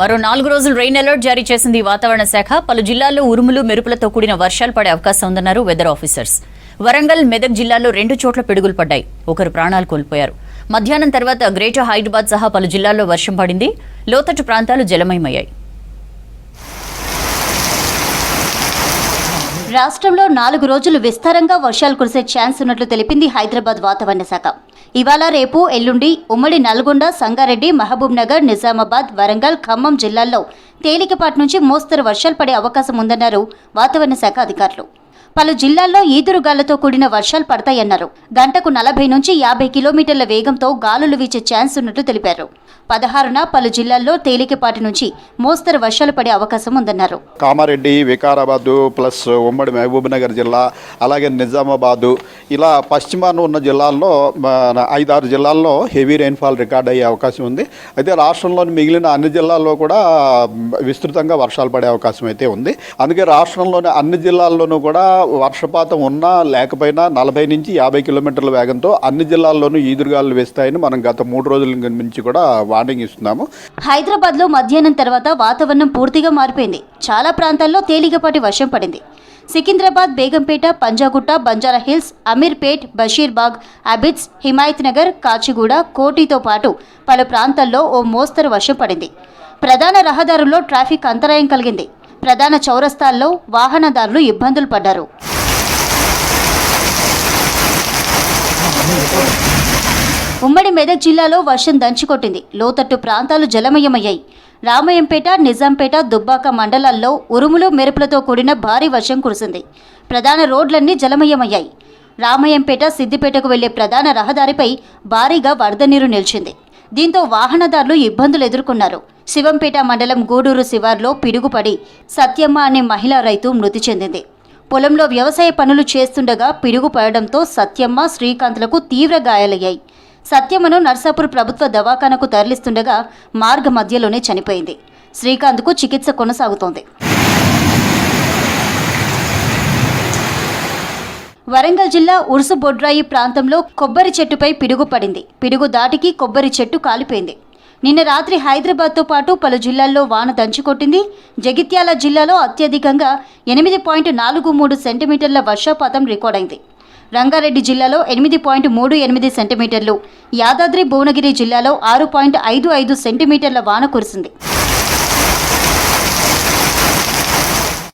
మరో 4 రోజులు rain alert జారీ చేసింది వాతావరణ శాఖ. పలు జిల్లాల్లో ఉరుములు మెరుపులతో కూడిన వర్షాలు పడే అవకాశం ఉందన్నారు వెదర్ ఆఫీసర్స్. వరంగల్, మెదక్ జిల్లాల్లో 2 చోట్ల పిడుగులు పడ్డాయి. ఒకరు ప్రాణాలు కోల్పోయారు. మధ్యాహ్నం తర్వాత గ్రేటర్ హైదరాబాద్ సహా పలు జిల్లాల్లో వర్షం పడింది. లోతట్టు ప్రాంతాలు జలమయమయ్యాయి. రాష్ట్రంలో 4 రోజులు విస్తారంగా వర్షాలు కురిసే ఛాన్స్ ఉన్నట్లు తెలిపింది హైదరాబాద్ వాతావరణ శాఖ. ఇవాళ, రేపు, ఎల్లుండి ఉమ్మడి నల్గొండ, సంగారెడ్డి, మహబూబ్ నగర్, నిజామాబాద్, వరంగల్, ఖమ్మం జిల్లాల్లో తేలికపాటి నుంచి మోస్తరు వర్షాలు పడే అవకాశం ఉందన్నారు వాతావరణ శాఖ అధికారులు. పలు జిల్లాల్లో ఈదురుగాలతో కూడిన వర్షాలు పడతాయన్నారు. గంటకు 40 నుంచి 50 కిలోమీటర్ల వేగంతో గాలులు వీచే ఛాన్స్ ఉన్నట్లు తెలిపారు. 16న పలు జిల్లాల్లో తేలికపాటి నుంచి మోస్తరు వర్షాలు పడే అవకాశం ఉందన్నారు. కామారెడ్డి, వికారాబాదు ప్లస్ ఉమ్మడి మహబూబ్ నగర్ జిల్లా, అలాగే నిజామాబాదు, ఇలా పశ్చిమాన ఉన్న జిల్లాల్లో 5-6 జిల్లాల్లో హెవీ రెయిన్ఫాల్ రికార్డ్ అయ్యే అవకాశం ఉంది. అయితే రాష్ట్రంలోని మిగిలిన అన్ని జిల్లాల్లో కూడా విస్తృతంగా వర్షాలు పడే అవకాశం అయితే ఉంది. అందుకే రాష్ట్రంలోని అన్ని జిల్లాల్లోనూ కూడా వర్షపాతం ఉన్నా లేకపోయినా 40 నుంచి 50 కిలోమీటర్ల వేగంతో అన్ని జిల్లాల్లోనూ ఈదురుగాలు వేస్తాయని మనం గత 3 రోజుల నుంచి కూడా వార్నింగ్ ఇస్తున్నాము. హైదరాబాద్ లో మధ్యాహ్నం తర్వాత వాతావరణం పూర్తిగా మారిపోయింది. చాలా ప్రాంతాల్లో తేలికపాటి వర్షం పడింది. సికింద్రాబాద్, బేగంపేట, పంజాగుట్ట, బంజారా హిల్స్, అమీర్పేట్, బషీర్బాగ్, అబిడ్స్, హిమాయత్ నగర్, కాచిగూడ, కోటితో పాటు పలు ప్రాంతాల్లో ఓ మోస్తరు వర్షం పడింది. ప్రధాన రహదారుల్లో ట్రాఫిక్ అంతరాయం కలిగింది. ప్రధాన చౌరస్తాల్లో వాహనదారులు ఇబ్బందులు పడ్డారు. ఉమ్మడి మెదక్ జిల్లాలో వర్షం దంచుకొట్టింది. లోతట్టు ప్రాంతాలు జలమయమయ్యాయి. రామయంపేట, నిజాంపేట, దుబ్బాక మండలాల్లో ఉరుములు మెరుపులతో కూడిన భారీ వర్షం కురిసింది. ప్రధాన రోడ్లన్నీ జలమయమయ్యాయి. రామయంపేట, సిద్దిపేటకు వెళ్లే ప్రధాన రహదారిపై భారీగా వరద నీరు నిలిచింది. దీంతో వాహనదారులు ఇబ్బందులు ఎదుర్కొన్నారు. శివంపేట మండలం గూడూరు శివార్లో పిడుగుపడి సత్యమ్మ అనే మహిళా రైతు మృతి చెందింది. పొలంలో వ్యవసాయ పనులు చేస్తుండగా పిడుగు పడడంతో సత్యమ్మ, శ్రీకాంత్లకు తీవ్ర గాయాలయ్యాయి. సత్యమ్మను నర్సాపూర్ ప్రభుత్వ దవాఖానకు తరలిస్తుండగా మార్గ మధ్యలోనే చనిపోయింది. శ్రీకాంత్కు చికిత్స కొనసాగుతోంది. వరంగల్ జిల్లా ఉర్సుబొడ్రాయి ప్రాంతంలో కొబ్బరి చెట్టుపై పిడుగు పడింది. పిడుగు దాటికి కొబ్బరి చెట్టు కాలిపోయింది. నిన్న రాత్రి హైదరాబాద్తో పాటు పలు జిల్లాల్లో వాన దంచుకొట్టింది. జగిత్యాల జిల్లాలో అత్యధికంగా 8.43 సెంటీమీటర్ల వర్షపాతం రికార్డైంది. రంగారెడ్డి జిల్లాలో 8.38 సెంటీమీటర్లు, యాదాద్రి భువనగిరి జిల్లాలో 6.55 సెంటీమీటర్ల వాన కురిసింది.